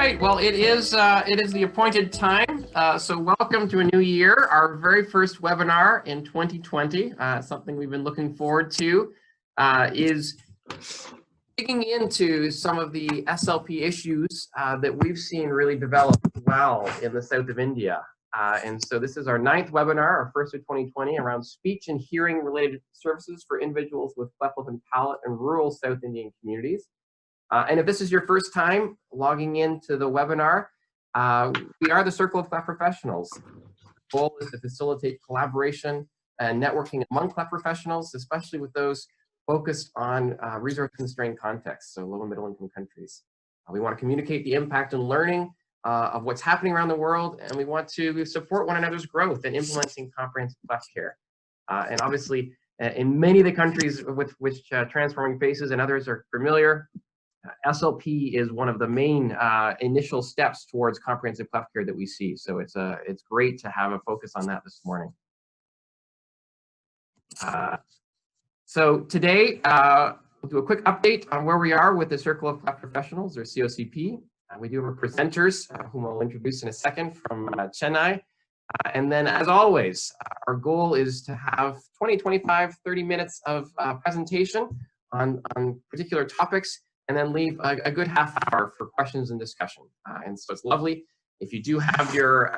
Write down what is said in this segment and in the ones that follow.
right, well, it is the appointed time. So welcome to a new year, our very first webinar in 2020. Something we've been looking forward to is digging into some of the SLP issues that we've seen really develop well in the south of India. And so this is our 9th webinar, our first of 2020, around speech and hearing related services for individuals with cleft lip and palate in rural South Indian communities. And if this is your first time logging into the webinar, we are the Circle of Cleft Professionals. The goal is to facilitate collaboration and networking among cleft professionals, especially with those focused on resource-constrained contexts, so low and middle income countries. We want to communicate the impact and learning of what's happening around the world, and we want to support one another's growth in implementing comprehensive cleft care. And obviously, in many of the countries with which Transforming Faces and others are familiar, SLP is one of the main initial steps towards comprehensive cleft care that we see. So it's great to have a focus on that this morning. So today, we'll do a quick update on where we are with the Circle of Cleft Professionals, or COCP. We do have our presenters, whom I'll introduce in a second, from Chennai. And then, as always, our goal is to have 20, 25, 30 minutes of presentation on particular topics, and then leave a good half hour for questions and discussion. And so it's lovely. If you do have your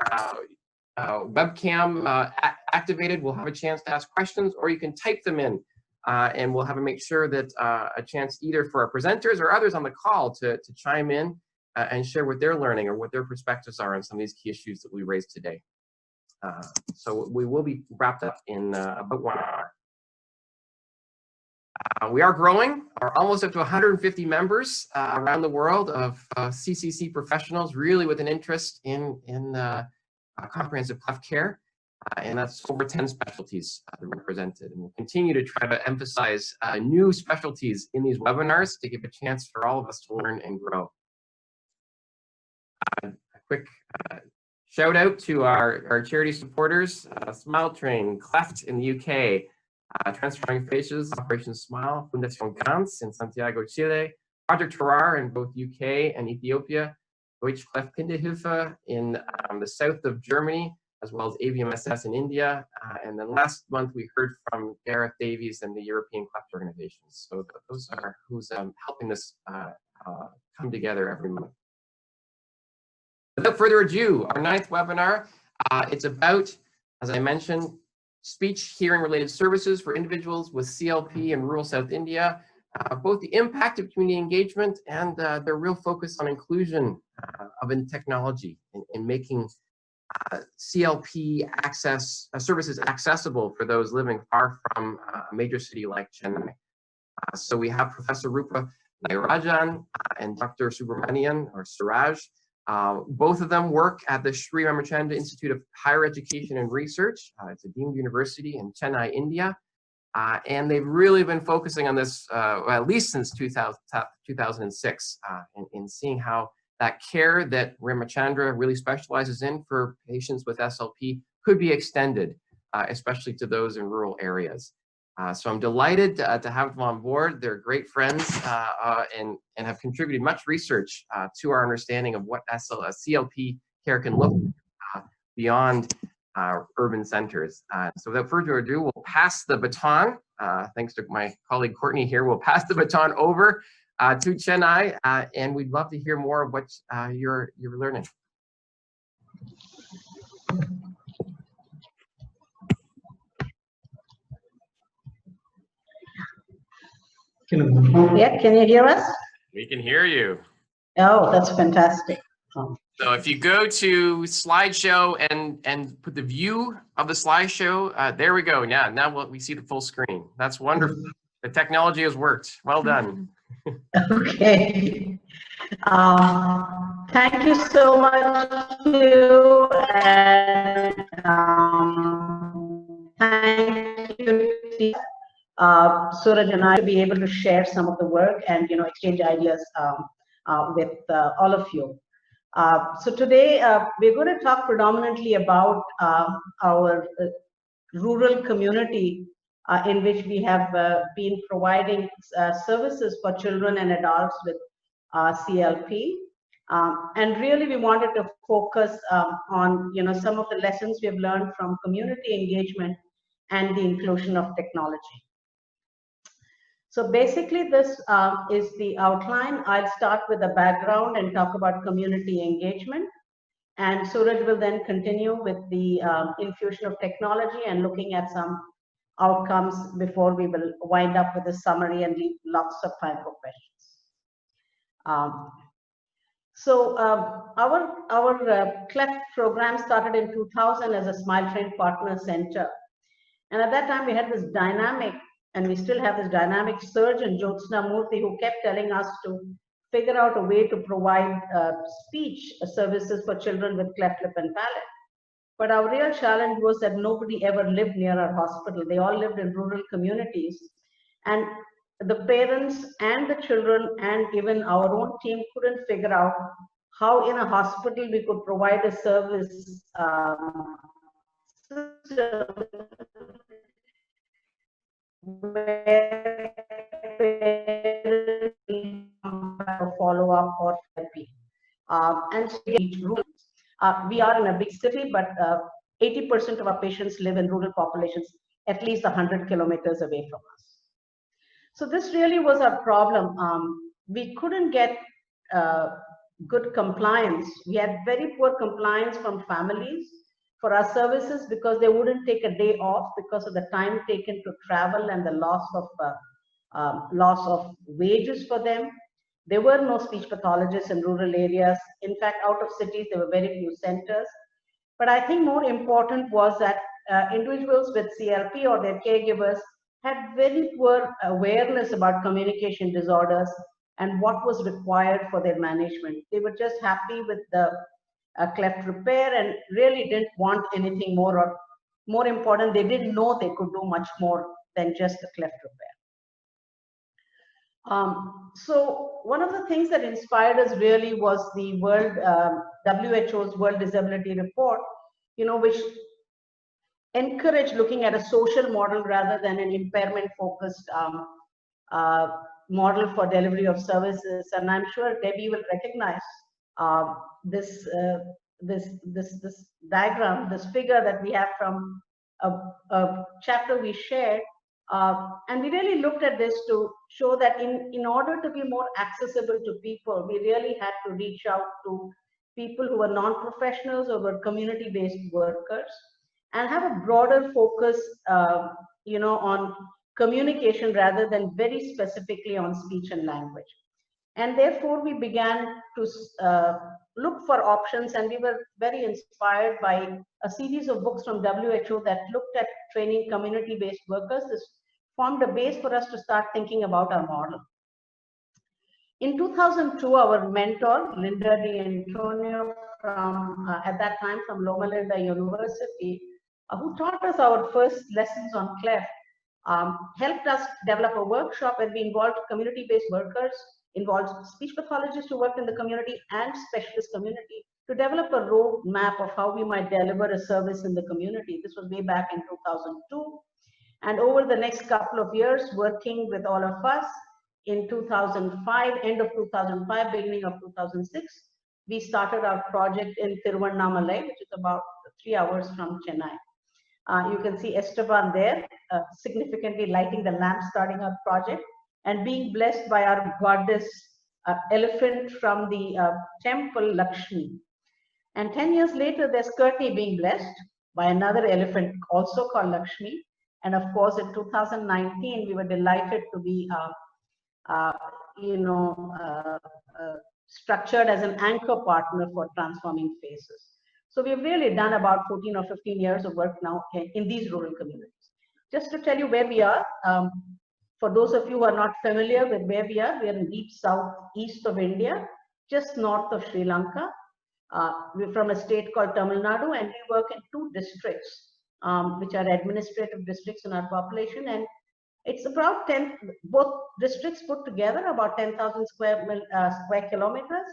webcam activated, we'll have a chance to ask questions, or you can type them in, and we'll have to make sure that a chance either for our presenters or others on the call to chime in and share what they're learning or what their perspectives are on some of these key issues that we raised today. So we will be wrapped up in about 1 hour. We are growing. We're almost up to 150 members around the world of CCC professionals, really with an interest in comprehensive cleft care, and that's over 10 specialties that are represented. And we'll continue to try to emphasize new specialties in these webinars to give a chance for all of us to learn and grow. A quick shout out to our charity supporters, Smile Train, Cleft in the UK, Transforming Faces, Operation Smile, Fundación Gans in Santiago, Chile, Project Terrar in both UK and Ethiopia, Deutsche Cleft Pindehilfe in the south of Germany, as well as AVMSS in India. And then last month we heard from Gareth Davies and the European Cleft Organizations. So those are who's helping this come together every month. Without further ado, our 9th webinar, it's about, as I mentioned, speech hearing related services for individuals with CLP in rural South India, both the impact of community engagement and their real focus on inclusion of technology in making CLP access services accessible for those living far from a major city like Chennai. So we have Professor Roopa Nagarajan and Dr. Subramaniyan, or Suraj. Both of them work at the Sri Ramachandra Institute of Higher Education and Research. It's a deemed university in Chennai, India. And they've really been focusing on this, well, at least since 2006, in seeing how that care that Ramachandra really specializes in for patients with SLP could be extended, especially to those in rural areas. So I'm delighted to have them on board. They're great friends and have contributed much research to our understanding of what CLP care can look beyond urban centers. So without further ado, we'll pass the baton, thanks to my colleague Courtney here, we'll pass the baton over to Chennai, and we'd love to hear more of what you're learning. Yeah, can you hear us? We can hear you. Oh, that's fantastic. So if you go to slideshow and put the view of the slideshow, there we go. Yeah, now we see the full screen. That's wonderful. The technology has worked. Well done. Okay. Thank you so much, Lou, and thank you, Suraj and I, to be able to share some of the work and exchange ideas with all of you. So today we're going to talk predominantly about our rural community in which we have been providing services for children and adults with CLP. And really, we wanted to focus on some of the lessons we have learned from community engagement and the inclusion of technology. So basically, this is the outline. I'll start with the background and talk about community engagement. And Suraj will then continue with the infusion of technology and looking at some outcomes before we will wind up with a summary and leave lots of time for questions. Our Cleft program started in 2000 as a Smile Train Partner Center. And at that time, we had this dynamic, and we still have this dynamic surgeon, Jyotsna Murthy, who kept telling us to figure out a way to provide speech services for children with cleft lip and palate. But our real challenge was that nobody ever lived near our hospital. They all lived in rural communities. And the parents and the children and even our own team couldn't figure out how in a hospital we could provide a service where follow-up or therapy. And we are in a big city, but 80% of our patients live in rural populations, at least 100 kilometers away from us. So this really was our problem. We couldn't get good compliance. We had very poor compliance from families for our services because they wouldn't take a day off because of the time taken to travel and the loss of wages for them. There were no speech pathologists in rural areas. In fact, out of cities, there were very few centers. But I think more important was that individuals with CLP or their caregivers had very poor awareness about communication disorders and what was required for their management. They were just happy with the cleft repair and really didn't want anything more, or more important, they didn't know they could do much more than just the cleft repair. So one of the things that inspired us really was the WHO's World Disability Report, which encouraged looking at a social model rather than an impairment-focused model for delivery of services. And I'm sure Debbie will recognize this diagram, this figure that we have from a chapter we shared. And we really looked at this to show that in order to be more accessible to people, we really had to reach out to people who were non-professionals or were community-based workers and have a broader focus, on communication rather than very specifically on speech and language. And therefore, we began to look for options, and we were very inspired by a series of books from WHO that looked at training community-based workers. This formed a base for us to start thinking about our model. In 2002, our mentor, Linda D'Antonio, at that time from Loma Linda University, who taught us our first lessons on cleft, helped us develop a workshop where we involved community-based workers, involved speech pathologists who worked in the community and specialist community to develop a roadmap of how we might deliver a service in the community. This was way back in 2002. And over the next couple of years, working with all of us, in 2005, end of 2005, beginning of 2006, we started our project in Tiruvannamalai, which is about 3 hours from Chennai. You can see Esteban there, significantly lighting the lamp, starting our project, and being blessed by our goddess elephant from the temple, Lakshmi. And 10 years later, there's Courtney being blessed by another elephant also called Lakshmi. And of course, in 2019, we were delighted to be structured as an anchor partner for Transforming Faces. So we've really done about 14 or 15 years of work now in these rural communities. Just to tell you where we are, for those of you who are not familiar with where we are in deep southeast of India, just north of Sri Lanka. We're from a state called Tamil Nadu, and we work in 2 districts, which are administrative districts in our population. And it's about 10, both districts put together, about 10,000 square kilometers,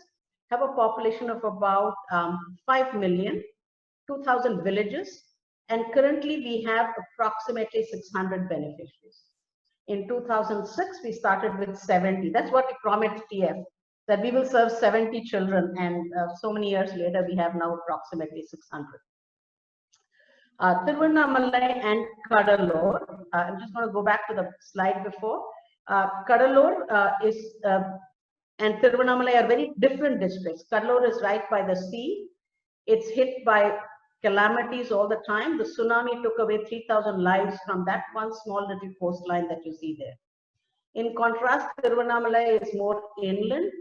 have a population of about 5 million, 2,000 villages, and currently we have approximately 600 beneficiaries. In 2006, we started with 70. That's what we promised TF. that we will serve 70 children, and so many years later, we have now approximately 600. Tiruvannamalai and Cuddalore. I'm just going to go back to the slide before. Cuddalore and Tiruvannamalai are very different districts. Cuddalore is right by the sea. It's hit by calamities all the time. The tsunami took away 3,000 lives from that one small little coastline that you see there. In contrast, Tiruvannamalai is more inland,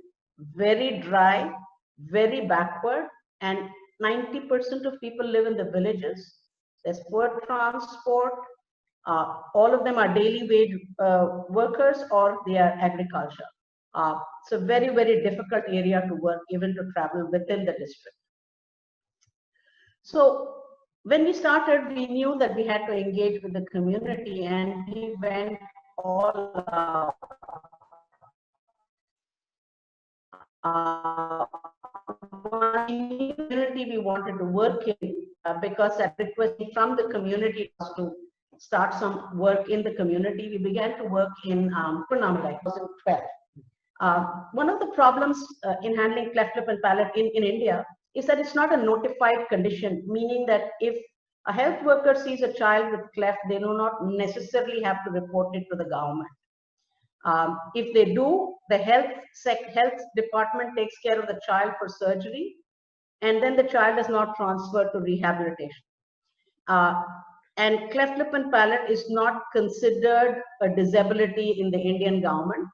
very dry, very backward, and 90% of people live in the villages. There's poor transport. All of them are daily wage workers, or they are agriculture. It's a very, very difficult area to work, even to travel within the district. So when we started, we knew that we had to engage with the community, and we went all out. One community we wanted to work in, because at request from the community was to start some work in the community. We began to work in Tiruvannamalai, 2012. One of the problems in handling cleft lip and palate in India is that it's not a notified condition, meaning that if a health worker sees a child with cleft, they do not necessarily have to report it to the government. If they do, the health department takes care of the child for surgery, and then the child is not transferred to rehabilitation. And cleft lip and palate is not considered a disability in the Indian government,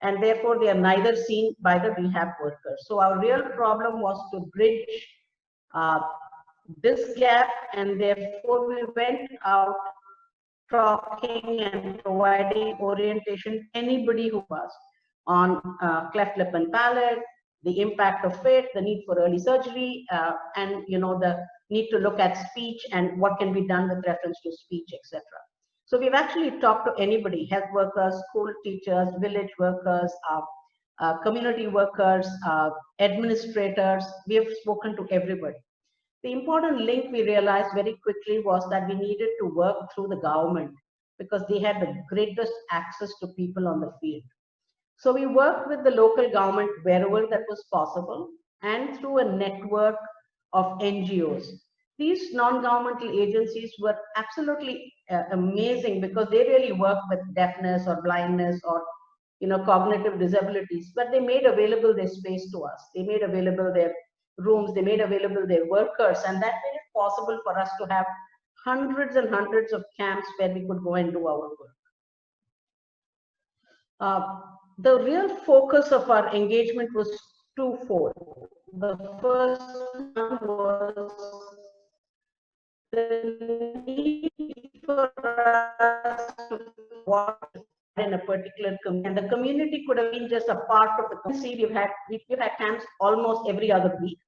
and therefore they are neither seen by the rehab workers. So our real problem was to bridge this gap, and therefore we went out talking and providing orientation to anybody who was on cleft lip and palate, the impact of it, the need for early surgery, and the need to look at speech and what can be done with reference to speech, etc. So we've actually talked to anybody: health workers, school teachers, village workers, community workers, administrators. We have spoken to everybody. The important link we realized very quickly was that we needed to work through the government, because they had the greatest access to people on the field. So we worked with the local government wherever that was possible, and through a network of NGOs. These non-governmental agencies were absolutely amazing, because they really work with deafness or blindness or cognitive disabilities, but they made available their space to us. They made available their rooms, they made available their workers, and that made it possible for us to have hundreds and hundreds of camps where we could go and do our work. The real focus of our engagement was twofold. The first one was the need for us to work in a particular community, and the community could have been just a part of the community. We've had camps almost every other week,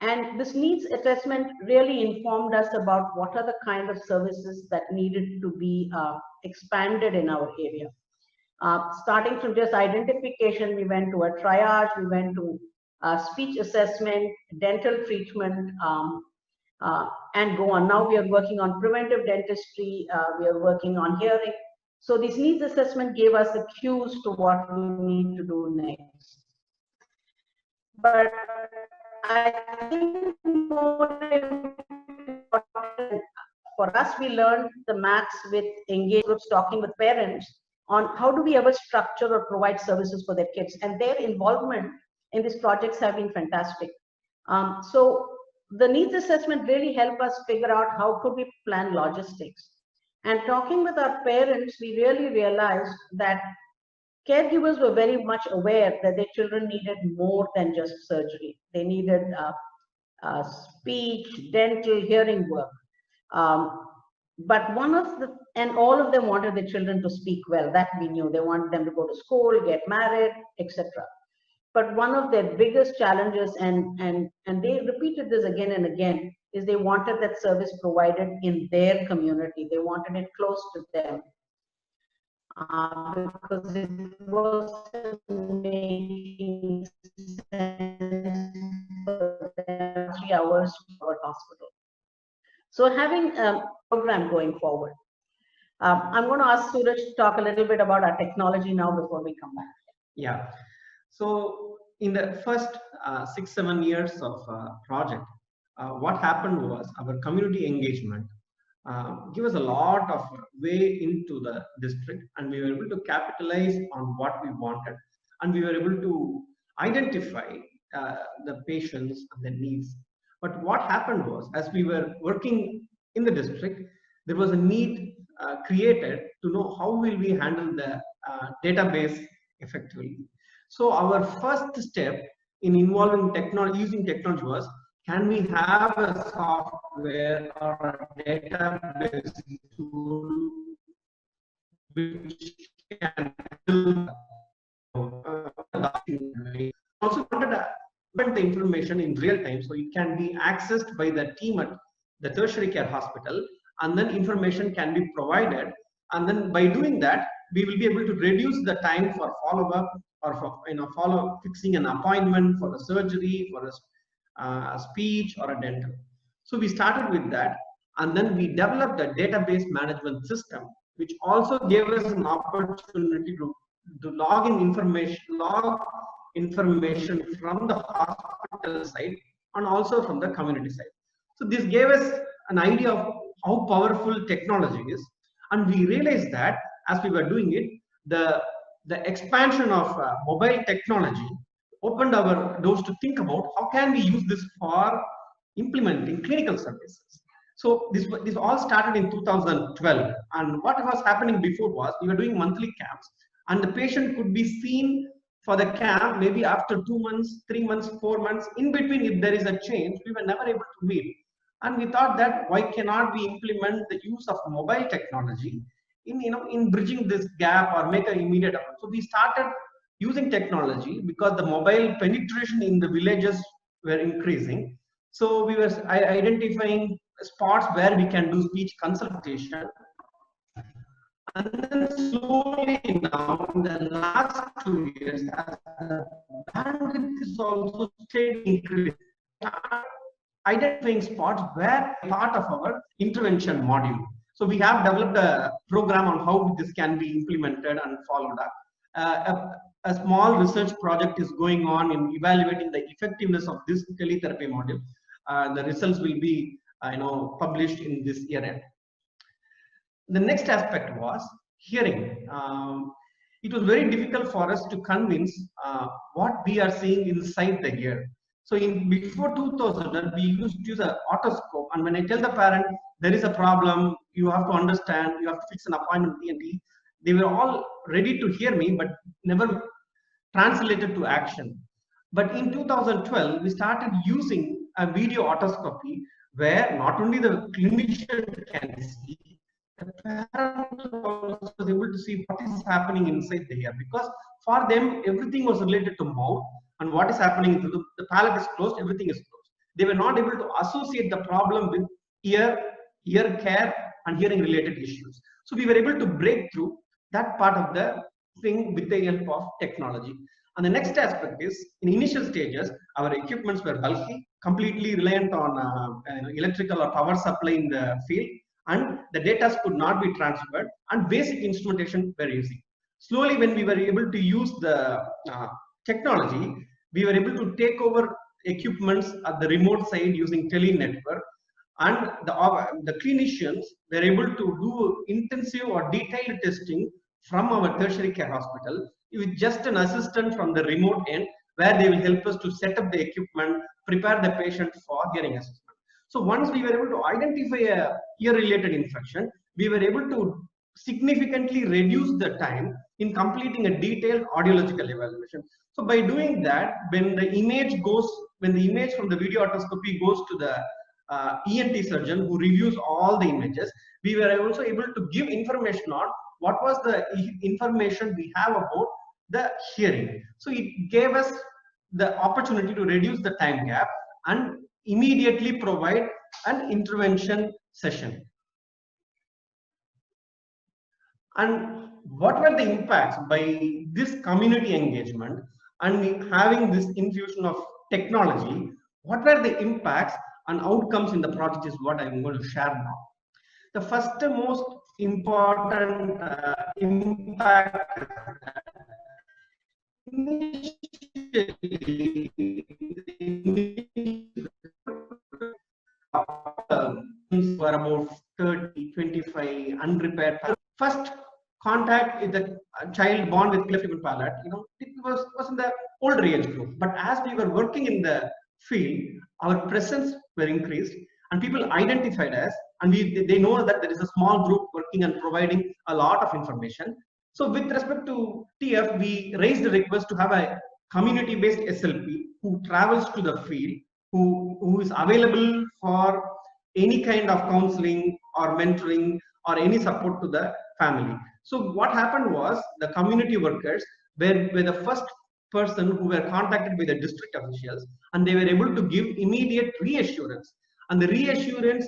and this needs assessment really informed us about what are the kind of services that needed to be expanded in our area. Starting from just identification, we went to a triage, we went to speech assessment, dental treatment, and go on. Now we are working on preventive dentistry, we are working on hearing. So this needs assessment gave us the cues to what we need to do next. But I think more important for us, we learned the maths with engaged groups, talking with parents on how do we ever structure or provide services for their kids, and their involvement in these projects have been fantastic. So the needs assessment really helped us figure out how could we plan logistics. And talking with our parents, we really realized that caregivers were very much aware that their children needed more than just surgery. They needed speech, dental, hearing work. But all of them wanted their children to speak well. That we knew. They wanted them to go to school, get married, etc. But one of their biggest challenges, and they repeated this again and again, is they wanted that service provided in their community. They wanted it close to them. Because it wasn't making sense for them 3 hours to our hospital. So having a program going forward. I'm going to ask Suraj to talk a little bit about our technology now before we come back. Yeah. So in the first 6-7 years of project, what happened was our community engagement give us a lot of way into the district, and we were able to capitalize on what we wanted, and we were able to identify the patients and the needs. But what happened was, as we were working in the district, there was a need created to know how will we handle the database effectively. So our first step in involving technology, using technology, was, can we have a software or a database tool which can also wanted to put the information in real time so it can be accessed by the team at the tertiary care hospital, and then information can be provided, and then by doing that we will be able to reduce the time for follow-up, or for fixing an appointment for a surgery, for a speech or a dental. So we started with that, and then we developed a database management system which also gave us an opportunity to log information from the hospital side and also from the community side. So this gave us an idea of how powerful technology is, and we realized that as we were doing it, the expansion of mobile technology opened our doors to think about how can we use this for implementing clinical services. So this all started in 2012, and what was happening before was we were doing monthly camps, and the patient could be seen for the camp maybe after 2 months, 3 months, 4 months. In between, if there is a change, we were never able to meet. And we thought that why cannot we implement the use of mobile technology in bridging this gap or make an immediate effort. So we started using technology because the mobile penetration in the villages were increasing. So we were identifying spots where we can do speech consultation. And then slowly now, in the last 2 years, as the bandwidth is also steadily increasing, identifying spots where part of our intervention module. So we have developed a program on how this can be implemented and followed up. A small research project is going on in evaluating the effectiveness of this teletherapy module. The results will be published in this year end. The next aspect was hearing. It was very difficult for us to convince what we are seeing inside the ear. So before 2000, we used to use an otoscope, and when I tell the parent there is a problem, you have to understand, you have to fix an appointment with ENT, they were all ready to hear me, but never translated to action. But in 2012, we started using a video otoscopy where not only the clinician can see, the parent was able to see what is happening inside the ear, because for them everything was related to mouth, and what is happening to the palate is closed, everything is closed. They were not able to associate the problem with ear care and hearing related issues. So we were able to break through that part of the thing with the help of technology. And the next aspect is, in initial stages, our equipments were bulky, completely reliant on electrical or power supply in the field, and the data could not be transferred, and basic instrumentation were using. Slowly, when we were able to use the technology, we were able to take over equipments at the remote side using tele-network, and the clinicians were able to do intensive or detailed testing from our tertiary care hospital with just an assistant from the remote end, where they will help us to set up the equipment, prepare the patient for hearing assessment. So once we were able to identify a ear-related infection, we were able to significantly reduce the time in completing a detailed audiological evaluation. So by doing that, when the image from the video otoscopy goes to the ENT surgeon who reviews all the images, we were also able to give information on what was the information we have about the hearing. So it gave us the opportunity to reduce the time gap and immediately provide an intervention session. And what were the impacts by this community engagement and having this infusion of technology? What were the impacts and outcomes in the project is what I'm going to share now. The first most important impact, initially were about 30, 25 unrepaired. First contact with the child born with cleft lip palate, it was in the older age group. But as we were working in the field, our presence were increased, and people identified us, and they know that there is a small group working and providing a lot of information. So with respect to TF, we raised the request to have a community-based SLP who travels to the field, who is available for any kind of counseling or mentoring or any support to the family. So what happened was the community workers were the first person who were contacted by the district officials, and they were able to give immediate reassurance. And the reassurance,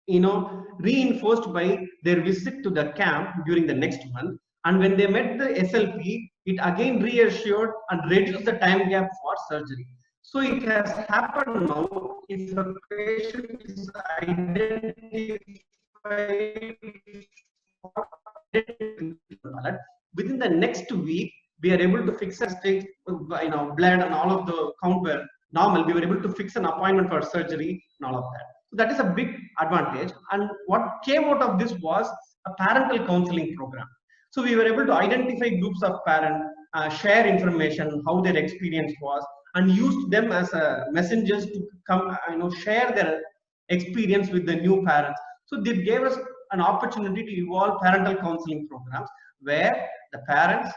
reinforced by their visit to the camp during the next month. And when they met the SLP, it again reassured and reduced the time gap for surgery. So it has happened now. If a patient is identified within the next week, we are able to fix a stage, blood and all of the count were normal. We were able to fix an appointment for surgery and all of that. So that is a big advantage. And what came out of this was a parental counseling program. So we were able to identify groups of parents, share information, how their experience was, and used them as messengers to come, share their experience with the new parents. So they gave us an opportunity to evolve parental counseling programs where the parents,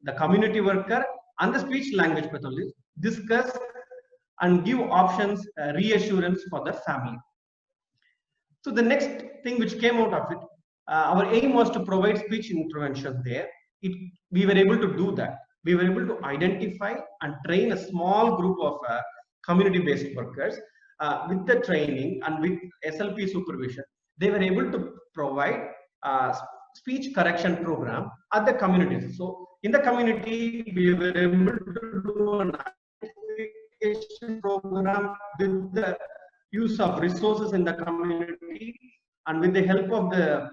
the community worker, and the speech language pathologist discuss and give options, reassurance for the family. So the next thing which came out of it, our aim was to provide speech intervention there. We were able to do that. We were able to identify and train a small group of community-based workers with the training and with SLP supervision. They were able to provide speech correction program at the communities. So in the community, we were able to do an identification program with the use of resources in the community, and with the help of the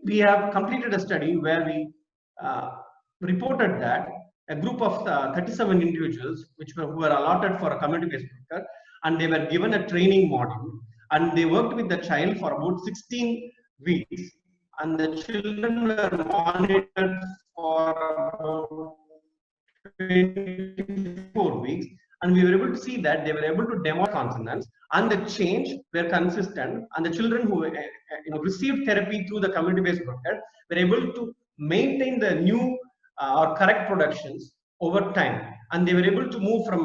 we have completed a study where we reported that a group of 37 individuals who were allotted for a community-based worker, and they were given a training module, and they worked with the child for about 16 weeks, and the children were monitored for about 24 weeks, and we were able to see that they were able to demo consonants, and the change were consistent, and the children who received therapy through the community-based worker were able to maintain the new or correct productions over time, and they were able to move from,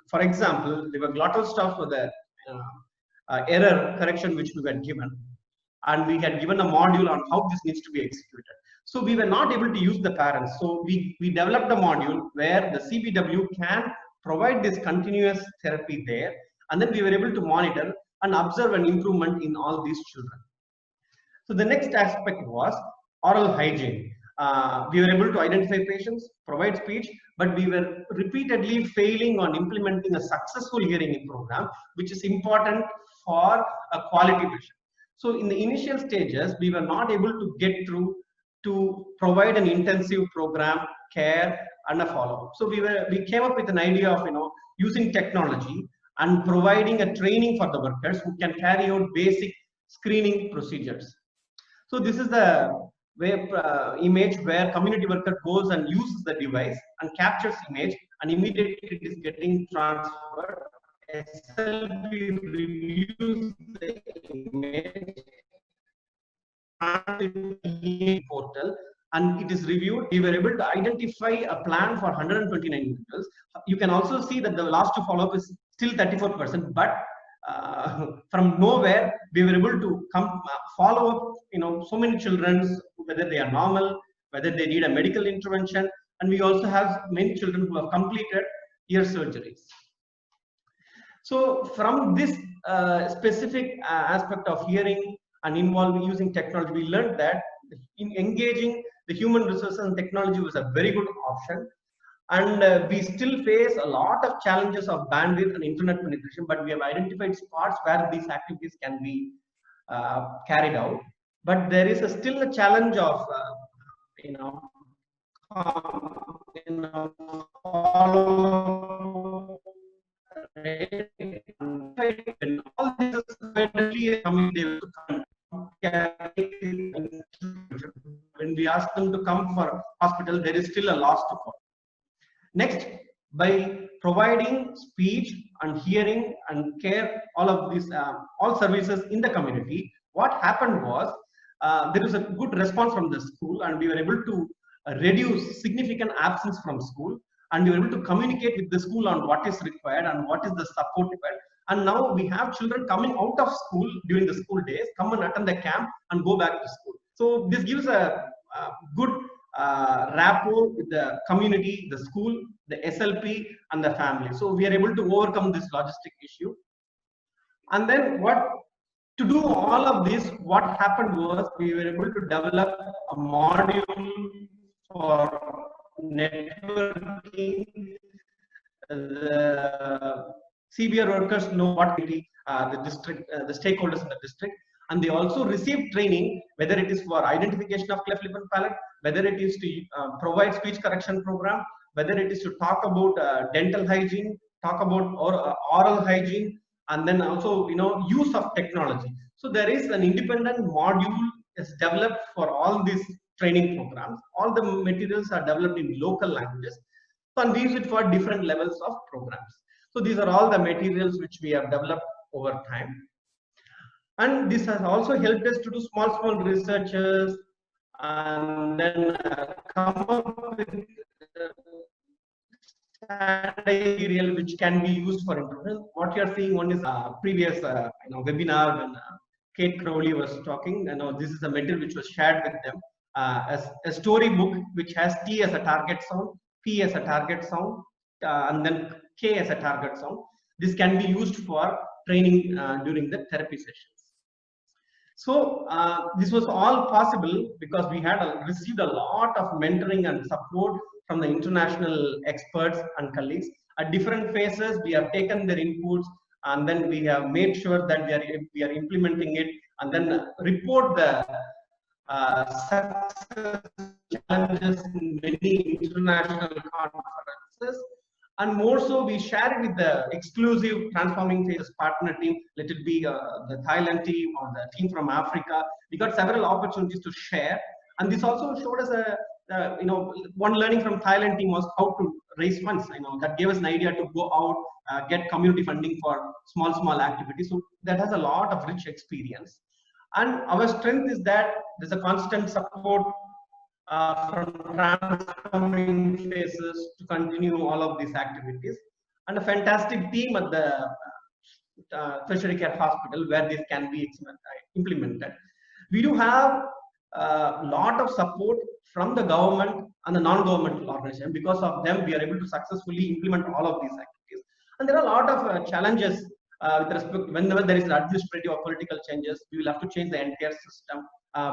for example, there were glottal stops for the error correction which we were given, and we had given a module on how this needs to be executed. So we were not able to use the parents. So we developed a module where the CBW can provide this continuous therapy there, and then we were able to monitor and observe an improvement in all these children. So the next aspect was oral hygiene. We were able to identify patients, provide speech, but we were repeatedly failing on implementing a successful hearing program, which is important for a quality patient. So in the initial stages, we were not able to get through to provide an intensive program, care, and a follow-up. So we came up with an idea of using technology and providing a training for the workers who can carry out basic screening procedures. So this is the image where community worker goes and uses the device and captures image, and immediately it is getting transferred. SLP reviews the image portal, and it is reviewed. We were able to identify a plan for 129 individuals. You can also see that the last to follow up is still 34%, but from nowhere we were able to follow up so many children, whether they are normal, whether they need a medical intervention, and we also have many children who have completed ear surgeries. So from this specific aspect of hearing and involving using technology, we learned that in engaging the human resources and technology was a very good option. And we still face a lot of challenges of bandwidth and internet penetration, but we have identified spots where these activities can be carried out. But there is still a challenge of follow and all this is coming when we ask them to come for hospital, there is still a loss to follow. Next, by providing speech and hearing and care, all of these all services in the community, what happened was there was a good response from the school, and we were able to reduce significant absence from school, and we were able to communicate with the school on what is required and what is the support required. And now we have children coming out of school during the school days, come and attend the camp and go back to school. So this gives a good rapport with the community, the school, the SLP and the family. So we are able to overcome this logistic issue. And then to do all of this, what happened was we were able to develop a module for networking. The CBR workers know what the district, the stakeholders in the district, and they also receive training, whether it is for identification of cleft lip and palate, whether it is to provide speech correction program, whether it is to talk about dental hygiene, talk about oral hygiene, and then also use of technology. So there is an independent module is developed for all these training programs. All the materials are developed in local languages, and we use it for different levels of programs. So these are all the materials which we have developed over time. And this has also helped us to do small researches and then come up with material which can be used for improvement. What you are seeing, one is previous webinar when Kate Crowley was talking. This is a material which was shared with them as a storybook which has T as a target sound, P as a target sound, and then K as a target sound. This can be used for training during the therapy sessions. So this was all possible because we had received a lot of mentoring and support from the international experts and colleagues. At different phases, we have taken their inputs, and then we have made sure that we are implementing it, and then report the success challenges in many international conferences. And more so, we share it with the exclusive Transforming Phases partner team. Let it be the Thailand team or the team from Africa. We got several opportunities to share, and this also showed us one learning from Thailand team was how to raise funds. That gave us an idea to go out, get community funding for small activities. So that has a lot of rich experience. And our strength is that there's a constant support from Transforming Phases to continue all of these activities, and a fantastic team at the tertiary care hospital where this can be implemented. We do have a lot of support from the government and the non-governmental organization. Because of them, we are able to successfully implement all of these activities. And there are a lot of challenges with respect, whenever there is administrative or political changes, we will have to change the entire system.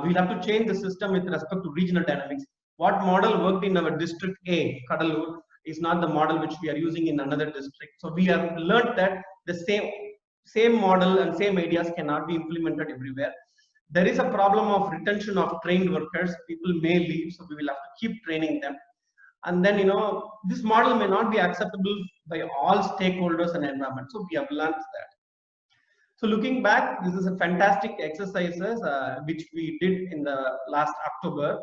We will have to change the system with respect to regional dynamics. What model worked in our district A, Kadalur, is not the model which we are using in another district. So we have learned that the same model and same ideas cannot be implemented everywhere. There is a problem of retention of trained workers. People may leave, so we will have to keep training them. And then, this model may not be acceptable by all stakeholders and environment. So we have learned that. So looking back, this is a fantastic exercises which we did in the last October,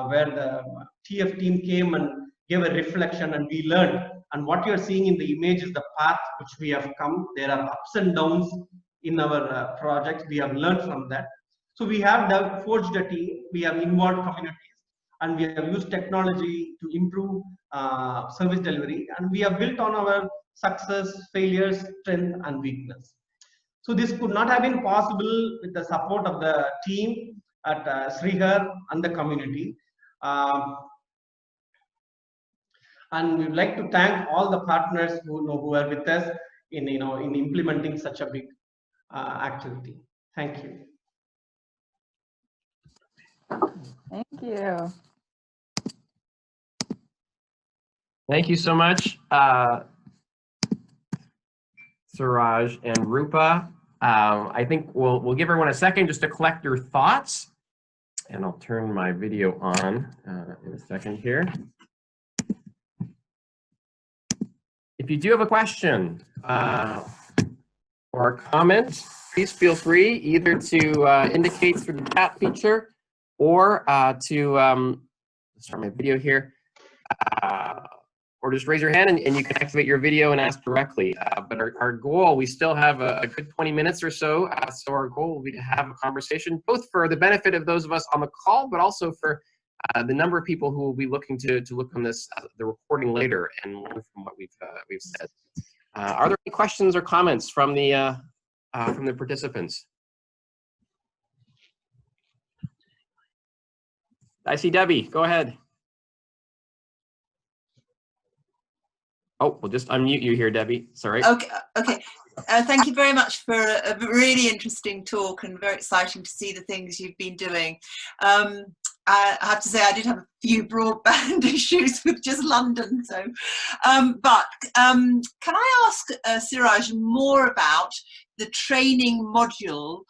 where the TF team came and gave a reflection, and we learned. And what you're seeing in the image is the path which we have come. There are ups and downs in our project. We have learned from that. So we have forged a team. We have involved communities, and we have used technology to improve service delivery. And we have built on our success, failures, strength, and weakness. So this could not have been possible with the support of the team at Srihar and the community. And we'd like to thank all the partners who are with us in implementing such a big activity. Thank you. Thank you. Thank you so much, Suraj and Roopa. I think we'll give everyone a second just to collect your thoughts, and I'll turn my video on in a second here. If you do have a question or a comment, please feel free either to indicate through the chat feature or to start my video here, or just raise your hand and you can activate your video and ask directly. But our goal, we still have a good 20 minutes or so, so our goal will be to have a conversation, both for the benefit of those of us on the call, but also for the number of people who will be looking to look on this, the recording later, and learn from what we've said. Are there any questions or comments from the participants? I see Debbie. Go ahead. Oh, we'll just unmute you here, Debbie. Sorry. Okay. Okay. Thank you very much for a really interesting talk and very exciting to see the things you've been doing. I have to say I did have a few broadband issues with just London, so but can I ask Suraj more about the training module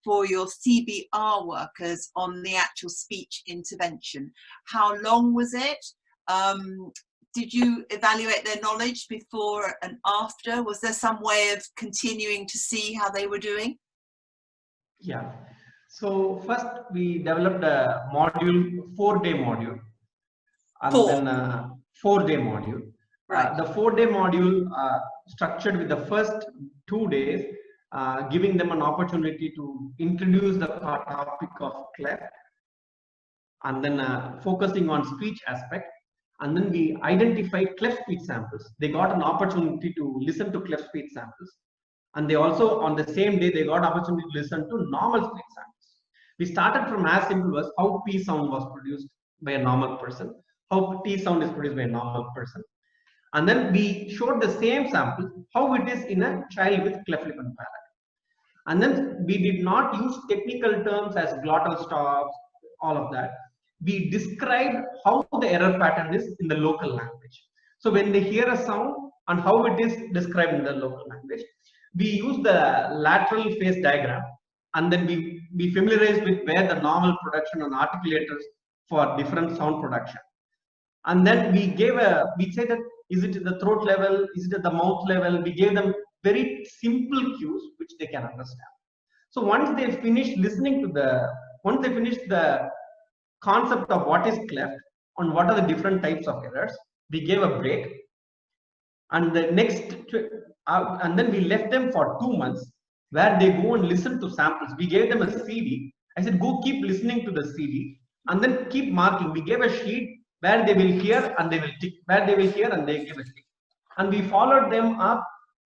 for your CBR workers on the actual speech intervention? How long was it? Did you evaluate their knowledge before and after? Was there some way of continuing to see how they were doing? Yeah. So first we developed a module, 4-day module, and then a 4-day module. Right. The 4-day module structured with the first 2 days, giving them an opportunity to introduce the topic of cleft, and then focusing on speech aspect. And then we identified cleft speech samples. They got an opportunity to listen to cleft speech samples. And they also, on the same day, they got opportunity to listen to normal speech samples. We started from as simple as how P sound was produced by a normal person, how T sound is produced by a normal person. And then we showed the same sample, how it is in a child with cleft lip and palate. And then we did not use technical terms as glottal stops, all of that. We described how the error pattern is in the local language. So when they hear a sound and how it is described in the local language, we use the lateral phase diagram, and then we familiarize with where the normal production and articulators for different sound production. And then we say that, is it at the throat level, is it at the mouth level? We gave them very simple cues which they can understand. So once they finish listening to once they finish the concept of what is cleft and what are the different types of errors, we gave a break, and the next and then we left them for 2 months where they go and listen to samples. We gave them a CD. I said, go keep listening to the CD and then keep marking. We gave a sheet where they will hear and they will tick, where they will hear and they give a tick. And we followed them up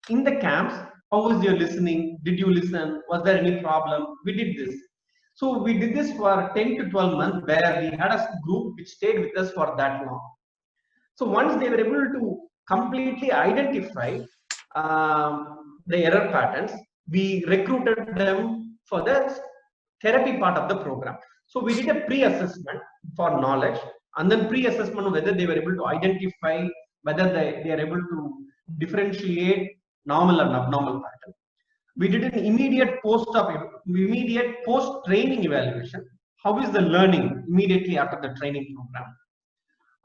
in the camps. How was your listening? Did you listen? Was there any problem? We did this. So we did this for 10 to 12 months where we had a group which stayed with us for that long. So once they were able to completely identify the error patterns, we recruited them for the therapy part of the program. So we did a pre-assessment for knowledge, and then pre-assessment of whether they were able to identify, whether they are able to differentiate normal and abnormal pattern. We did an immediate post-training evaluation. How is the learning immediately after the training program?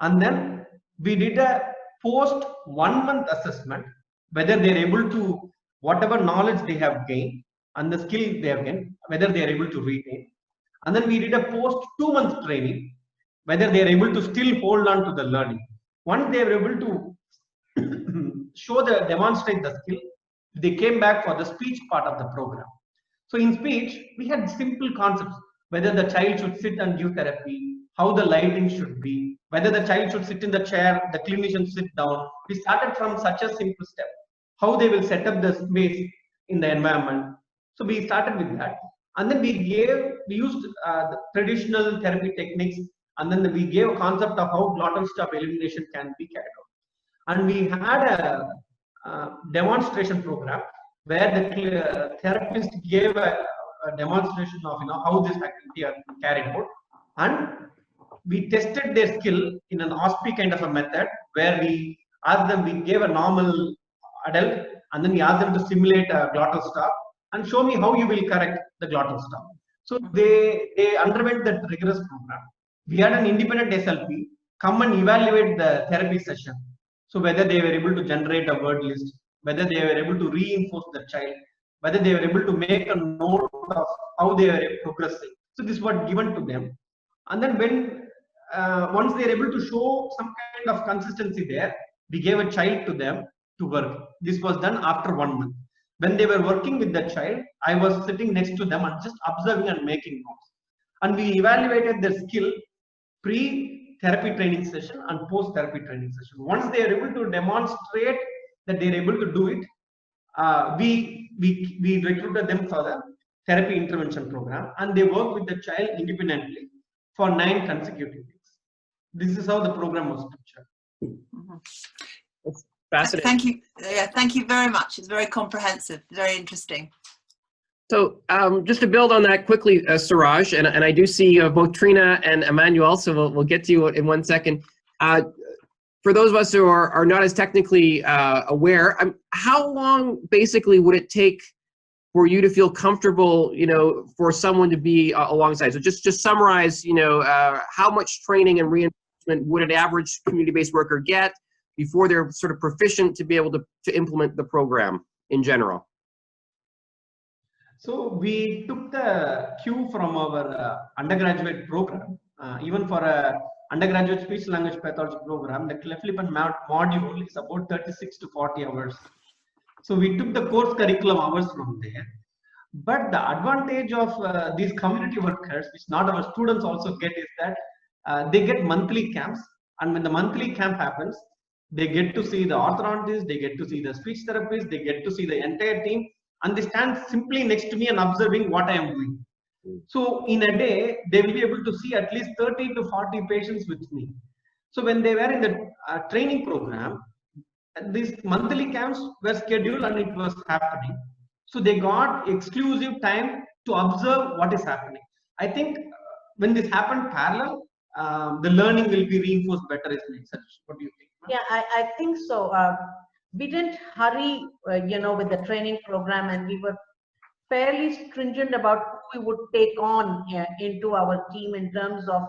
And then we did a post 1 month assessment, whether they're able to, whatever knowledge they have gained and the skill they have gained, whether they are able to retain. And then we did a post 2 month training, whether they are able to still hold on to the learning. Once they were able to demonstrate the skill, they came back for the speech part of the program. So in speech, we had simple concepts, whether the child should sit and give therapy, how the lighting should be, whether the child should sit in the chair, the clinician sit down. We started from such a simple step, how they will set up the space in the environment. So we started with that. And then we used the traditional therapy techniques, and then we gave a concept of how glottal stop elimination can be carried out. And we had a demonstration program where the therapist gave a demonstration of how this activity are carried out, and we tested their skill in an OSPI kind of a method where we asked them, we gave a normal adult and then we asked them to simulate a glottal stop and show me how you will correct the glottal stop. So they underwent that rigorous program. We had an independent SLP come and evaluate the therapy session. So whether they were able to generate a word list, whether they were able to reinforce the child, whether they were able to make a note of how they were progressing. So this was given to them. And then when once they are able to show some kind of consistency there, we gave a child to them to work. This was done after 1 month. When they were working with the child, I was sitting next to them and just observing and making notes. And we evaluated their skill pre-therapy training session and post-therapy training session. Once they are able to demonstrate that they are able to do it, we recruited them for the therapy intervention program, and they work with the child independently for 9 consecutive weeks. This is how the program was structured. That's fascinating. Thank you. Yeah, thank you very much. It's very comprehensive, very interesting. So just to build on that quickly, Suraj, and I do see both Trina and Emmanuel, so we'll get to you in 1 second. For those of us who are not as technically aware, how long basically would it take for you to feel comfortable, for someone to be alongside? So just summarize, how much training and reinforcement would an average community-based worker get before they're sort of proficient to be able to implement the program in general? So we took the cue from our undergraduate program. Even for a undergraduate speech language pathology program, the cleft lip and mouth module is about 36 to 40 hours. So we took the course curriculum hours from there. But the advantage of these community workers, which not our students also get, is that they get monthly camps. And when the monthly camp happens, they get to see the orthodontist, they get to see the speech therapist, they get to see the entire team, and they stand simply next to me and observing what I am doing. So in a day, they will be able to see at least 30 to 40 patients with me. So when they were in the training program, these monthly camps were scheduled and it was happening. So they got exclusive time to observe what is happening. I think when this happened parallel, the learning will be reinforced better, is my suggestion. What do you think? Yeah, I think so. We didn't hurry, with the training program, and we were fairly stringent about who we would take on into our team in terms of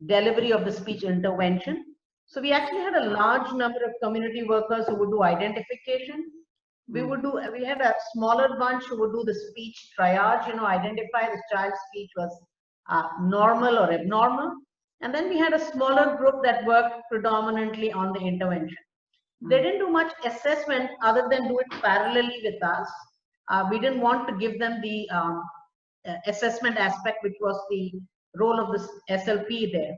delivery of the speech intervention. So we actually had a large number of community workers who would do identification. We had a smaller bunch who would do the speech triage, identify the child's speech was normal or abnormal. And then we had a smaller group that worked predominantly on the intervention. They didn't do much assessment other than do it parallelly with us. We didn't want to give them the assessment aspect, which was the role of the SLP there.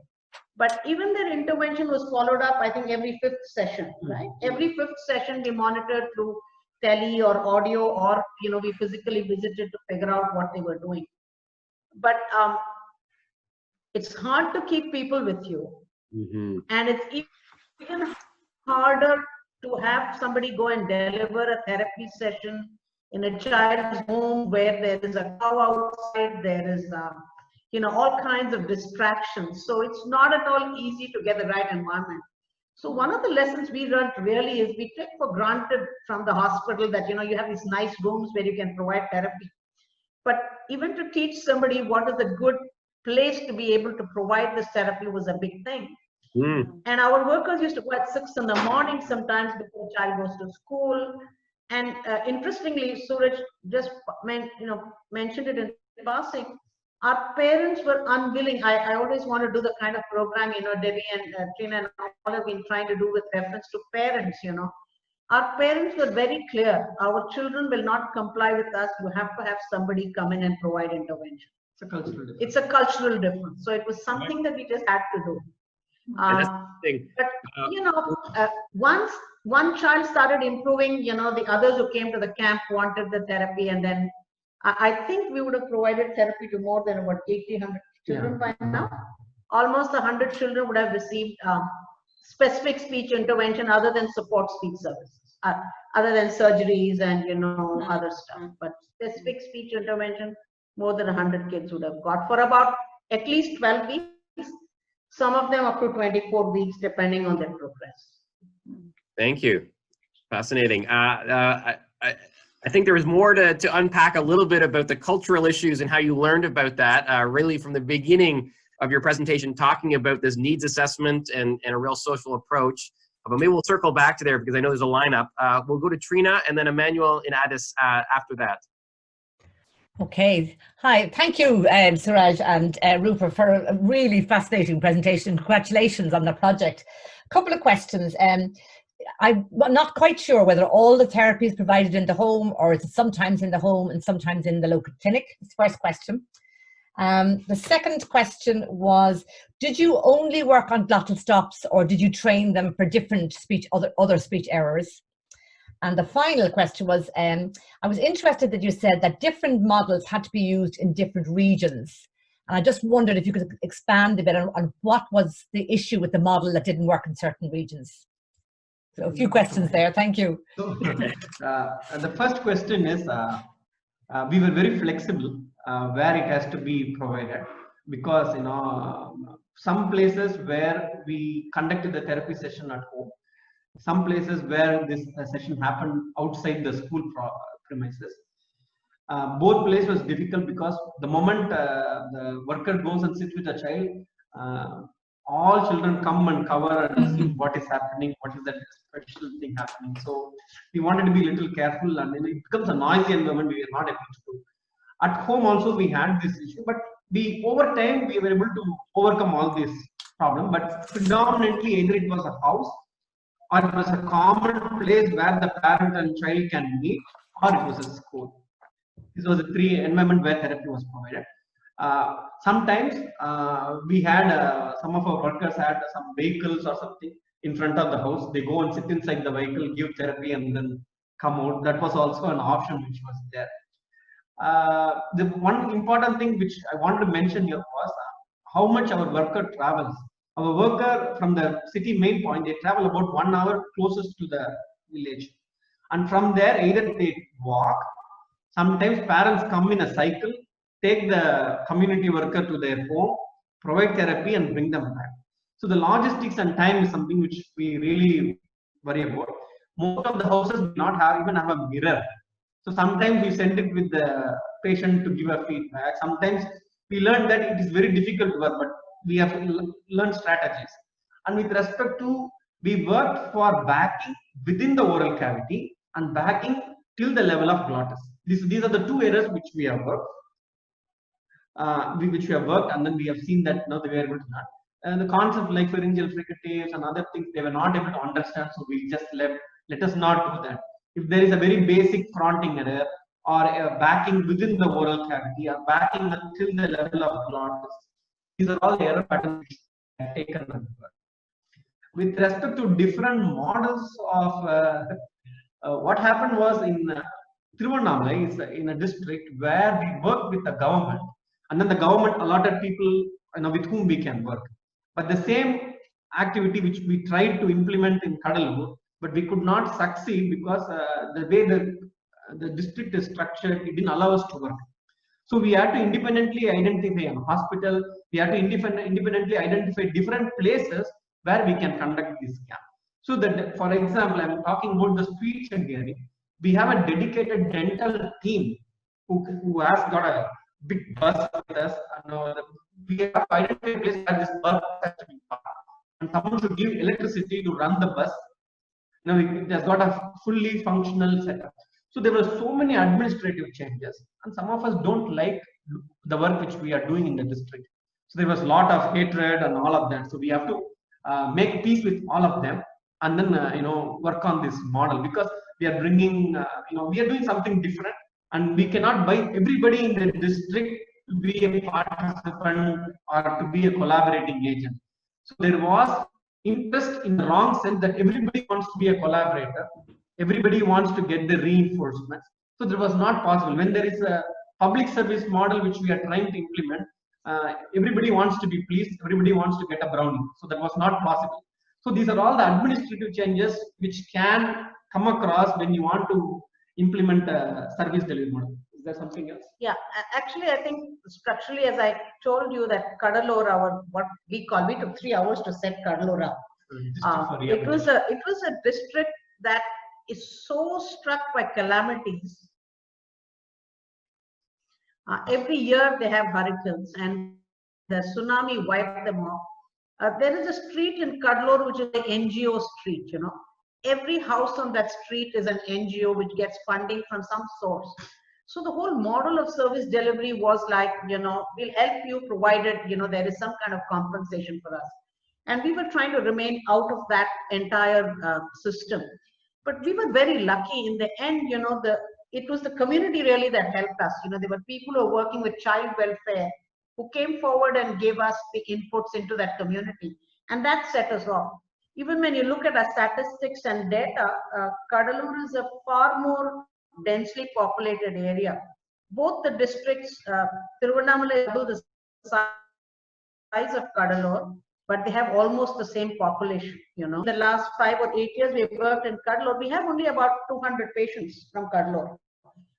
But even their intervention was followed up, I think, every 5th session, right? Every 5th session we monitored through tele or audio, or we physically visited to figure out what they were doing. But it's hard to keep people with you, and it's even harder to have somebody go and deliver a therapy session in a child's home where there is a cow outside, there is all kinds of distractions. So it's not at all easy to get the right environment. So one of the lessons we learned really is we take for granted from the hospital that you have these nice rooms where you can provide therapy. But even to teach somebody what is a good place to be able to provide this therapy was a big thing. And our workers used to go at 6 in the morning sometimes before the child goes to school. And interestingly, Suraj just mentioned it in passing. Our parents were unwilling. I always want to do the kind of program, Debbie and Trina and all have been trying to do with reference to parents, Our parents were very clear. Our children will not comply with us. You have to have somebody come in and provide intervention. It's a cultural difference. It's a cultural difference. So it was something that we just had to do. But once one child started improving, the others who came to the camp wanted the therapy, and then I think we would have provided therapy to more than about 100 children by now. Almost 100 children would have received specific speech intervention other than support speech services, other than surgeries and other stuff. But specific speech intervention, more than 100 kids would have got for about at least 12 weeks. Some of them up to 24 weeks, depending on their progress. Thank you. Fascinating. I think there was more to unpack a little bit about the cultural issues and how you learned about that, really from the beginning of your presentation, talking about this needs assessment and a real social approach. But maybe we'll circle back to there because I know there's a lineup. We'll go to Trina and then Emmanuel in Addis after that. Okay. Hi. Thank you, Suraj and Roopa, for a really fascinating presentation. Congratulations on the project. A couple of questions. I'm not quite sure whether all the therapy is provided in the home or is it sometimes in the home and sometimes in the local clinic. That's the first question. The second question was, did you only work on glottal stops or did you train them for different speech, other speech errors? And the final question was, I was interested that you said that different models had to be used in different regions. And I just wondered if you could expand a bit on what was the issue with the model that didn't work in certain regions. So a few questions there, thank you. So, the first question is, we were very flexible where it has to be provided, because some places where we conducted the therapy session at home, some places where this session happened outside the school premises. Both places was difficult because the moment the worker goes and sits with a child, all children come and cover and see what is happening, what is that special thing happening. So we wanted to be a little careful, and then it becomes a noisy environment we are not able to do. At home also we had this issue, but over time we were able to overcome all this problem. But predominantly either it was a house, or it was a common place where the parent and child can meet, or it was a school. This was a three environment where therapy was provided. Sometimes we had some of our workers had some vehicles or something in front of the house. They go and sit inside the vehicle, give therapy, and then come out. That was also an option which was there. The one important thing which I wanted to mention here was how much our worker travels. Our worker from the city main point, they travel about 1 hour closest to the village. And from there, either they walk, sometimes parents come in a cycle, take the community worker to their home, provide therapy and bring them back. So the logistics and time is something which we really worry about. Most of the houses do not even have a mirror. So sometimes we send it with the patient to give a feedback. Sometimes we learn that it is very difficult to work, but we have to learn strategies. And with respect to, we worked for backing within the oral cavity and backing till the level of glottis. These are the two areas which we have worked. And then we have seen that now they were able to not. And the concept like pharyngeal fricatives and other things, they were not able to understand, so we just let us not do that. If there is a very basic fronting error or a backing within the oral cavity or backing till the level of glottis, these are all the error patterns which are taken. With respect to different models of what happened was in Tiruvannamalai is in a district where we worked with the government, and then the government allotted people with whom we can work. But the same activity which we tried to implement in Kadalur, but we could not succeed because the way the district is structured, it didn't allow us to work. So we had to independently identify a hospital. We had to independently identify different places where we can conduct this camp. So that, for example, I'm talking about the speech and hearing. We have a dedicated dental team who has got a big bus with us. And we have to identify a place where this bus has to be parked. And someone should give electricity to run the bus. Now it has got a fully functional setup. So there were so many administrative changes, and some of us don't like the work which we are doing in the district. So there was a lot of hatred and all of that. So we have to make peace with all of them, and then work on this model, because we are bringing we are doing something different, and we cannot buy everybody in the district to be a participant or to be a collaborating agent. So there was interest in the wrong sense that everybody wants to be a collaborator, everybody wants to get the reinforcements. So that was not possible. When there is a public service model which we are trying to implement, everybody wants to be pleased, everybody wants to get a brownie. So that was not possible. So these are all the administrative changes which can come across when you want to implement a service delivery model. Is there something else? Yeah, actually, I think structurally, as I told you, that Kadalur, what we took 3 hours to set Kadalur up. It was a district that is so struck by calamities. Every year they have hurricanes, and the tsunami wiped them off. There is a street in Cuddalore which is the NGO street, you know. Every house on that street is an NGO which gets funding from some source. So the whole model of service delivery was like, you know, we'll help you provided, you know, there is some kind of compensation for us. And we were trying to remain out of that entire system. But we were very lucky in the end, you know, it was the community really that helped us. You know, there were people who were working with child welfare who came forward and gave us the inputs into that community. And that set us off. Even when you look at our statistics and data, Cuddalore is a far more densely populated area. Both the districts, Tiruvannamalai is double the size of Cuddalore, but they have almost the same population. You know, in the last 5 or 8 years we've worked in Cuddalore, we have only about 200 patients from Cuddalore,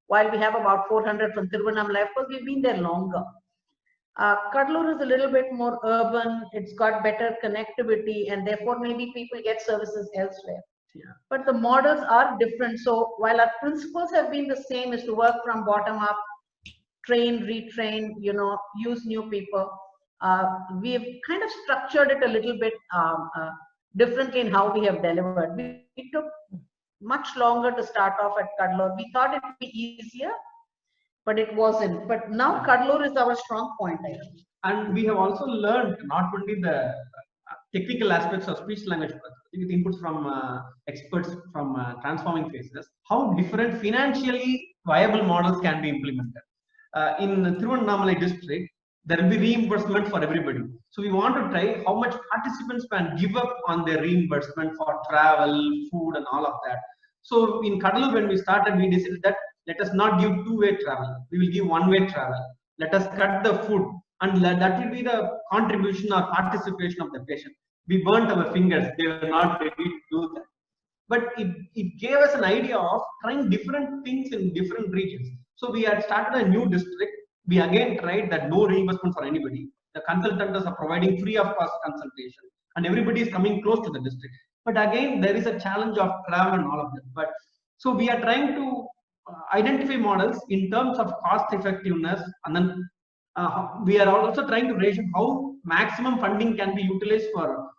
while we have about 400 from Tiruvannamalai. Of course, we've been there longer. Cuddalore is a little bit more urban, it's got better connectivity, and therefore maybe people get services elsewhere. Yeah. But the models are different. So while our principles have been the same, is to work from bottom up, train, retrain, you know, use new people, we've kind of structured it a little bit differently in how we have delivered. We took much longer to start off at Cuddalore. We thought it would be easier, but it wasn't. But now Cuddalore is our strong point, I think. And we have also learned not only the technical aspects of speech language with inputs from experts from transforming phases, how different financially viable models can be implemented. In Tiruvannamalai district, there will be reimbursement for everybody. So we want to try how much participants can give up on their reimbursement for travel, food, and all of that. So in Cuddalore, when we started, we decided that let us not give two-way travel. We will give one-way travel. Let us cut the food, and that will be the contribution or participation of the patient. We burnt our fingers. They were not ready to do that. But it gave us an idea of trying different things in different regions. So we had started a new district. We again tried that no reimbursement for anybody. The consultants are providing free of cost consultation, and everybody is coming close to the district. But again, there is a challenge of travel and all of that. But so we are trying to identify models in terms of cost effectiveness, and then we are also trying to ration how maximum funding can be utilized for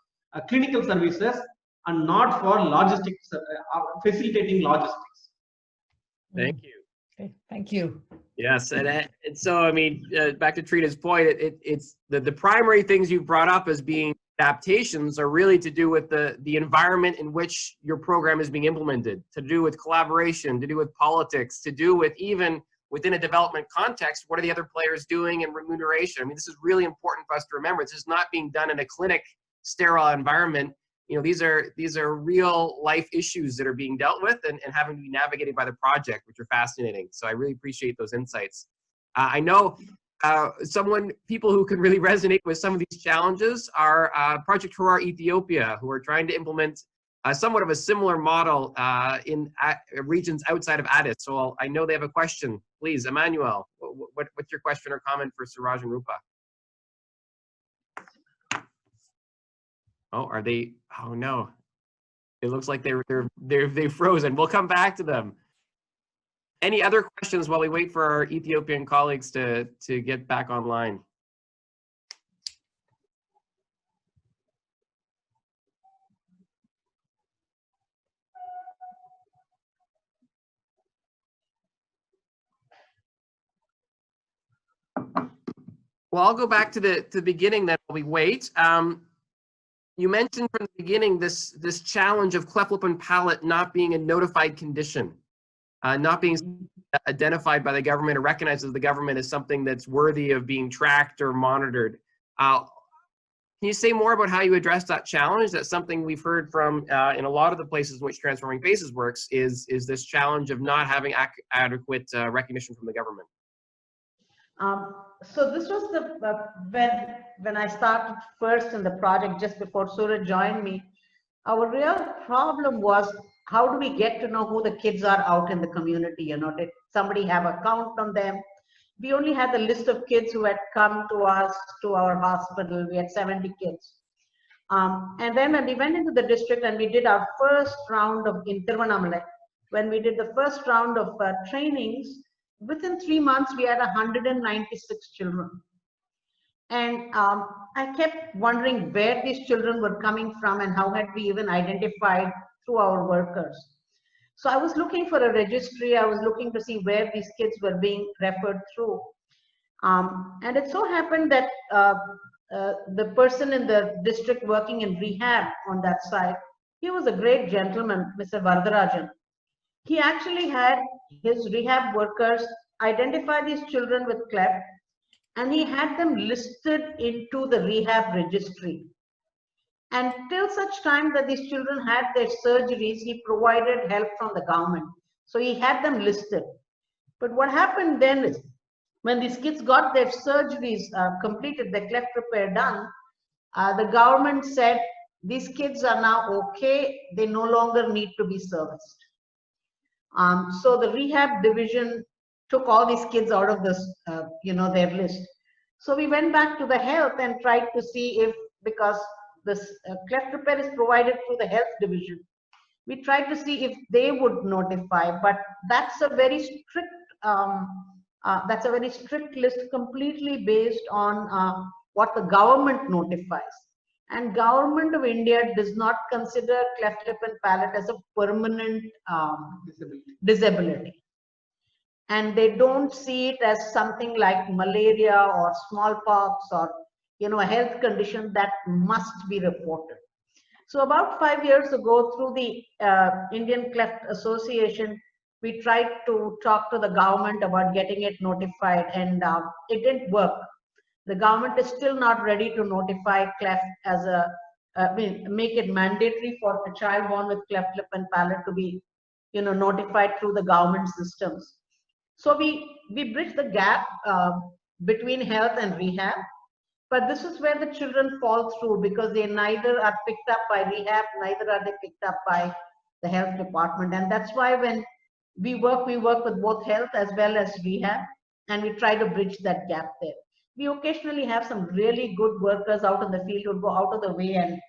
clinical services and not for logistics, facilitating logistics. Thank you. Okay, thank you. Yes, and so I mean, back to Trina's point, it's the primary things you've brought up as being adaptations are really to do with the environment in which your program is being implemented, to do with collaboration, to do with politics, to do with even within a development context, what are the other players doing and remuneration. I mean, this is really important for us to remember. This is not being done in a clinic, sterile environment. You know, these are real life issues that are being dealt with and having to be navigated by the project, which are fascinating. So I really appreciate those insights. I know people who can really resonate with some of these challenges are Project Hurrah Ethiopia, who are trying to implement somewhat of a similar model in regions outside of Addis. So I know they have a question. Please, Emmanuel, what's your question or comment for Suraj and Roopa? Oh, are they? Oh no! It looks like they've frozen. We'll come back to them. Any other questions while we wait for our Ethiopian colleagues to get back online? Well, I'll go back to the beginning then while we wait. You mentioned from the beginning this challenge of cleft lip and palate not being a notified condition, not being identified by the government or recognized as the government as something that's worthy of being tracked or monitored. Can you say more about how you address that challenge? That's something we've heard from in a lot of the places in which Transforming Faces works, is this challenge of not having adequate recognition from the government. So this was when I started first in the project, just before Suraj joined me. Our real problem was, how do we get to know who the kids are out in the community? You know, did somebody have a count on them? We only had the list of kids who had come to us, to our hospital. We had 70 kids. And then when we went into the district and we did our first round in Tiruvannamalai, when we did the first round of trainings, within 3 months, we had 196 children. And I kept wondering where these children were coming from and how had we even identified through our workers. So I was looking for a registry. I was looking to see where these kids were being referred through. And it so happened that the person in the district working in rehab on that side, he was a great gentleman, Mr. Nagarajan. He actually had his rehab workers identify these children with cleft, and he had them listed into the rehab registry. And till such time that these children had their surgeries, he provided help from the government. So he had them listed. But what happened then is, when these kids got their surgeries completed, their cleft repair done, the government said, these kids are now okay, they no longer need to be serviced. So the rehab division took all these kids out of this, their list. So we went back to the health and tried to see if, because this cleft repair is provided through the health division, we tried to see if they would notify, but that's a very strict list, completely based on what the government notifies. And Government of India does not consider cleft lip and palate as a permanent disability. And they don't see it as something like malaria or smallpox or a health condition that must be reported. So about 5 years ago, through the Indian Cleft Association, we tried to talk to the government about getting it notified, and it didn't work. The government is still not ready to notify cleft as make it mandatory for a child born with cleft lip and palate to be, notified through the government systems. So we bridge the gap between health and rehab, but this is where the children fall through, because they neither are picked up by rehab, neither are they picked up by the health department. And that's why when we work with both health as well as rehab, and we try to bridge that gap there. We occasionally have some really good workers out in the field who go out of the way and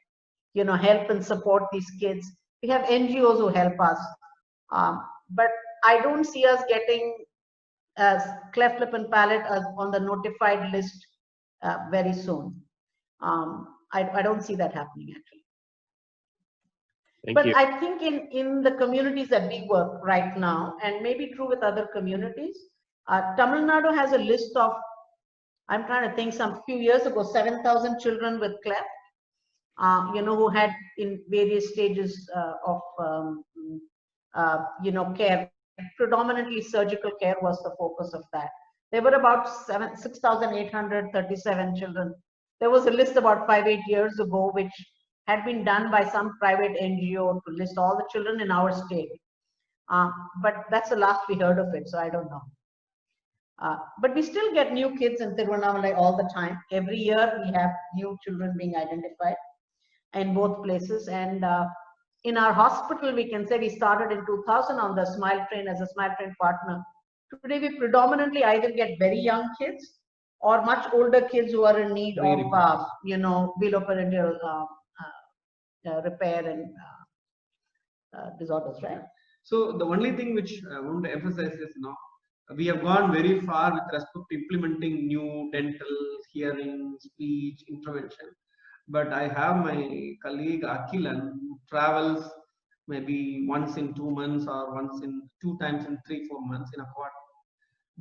help and support these kids. We have NGOs who help us, but I don't see us getting cleft lip and palate on the notified list very soon. I don't see that happening actually. But I think in the communities that we work right now, and maybe true with other communities, Tamil Nadu has a list of, I'm trying to think, some few years ago, 7,000 children with cleft, who had in various stages of, care. Predominantly surgical care was the focus of that. There were about 6,837 children. There was a list about 5-8 years ago, which had been done by some private NGO to list all the children in our state. But that's the last we heard of it, so I don't know. But we still get new kids in Tiruvannamalai all the time. Every year we have new children being identified in both places. And in our hospital, we can say we started in 2000 on the Smile Train as a Smile Train partner. Today, we predominantly either get very young kids or much older kids who are in need of, veloperitoneal repair and disorders, right? So the only thing which I want to emphasize is we have gone very far with respect to implementing new dental, hearing, speech, intervention. But I have my colleague Akilan who travels maybe once in 2 months or two times in 3-4 months in a quarter,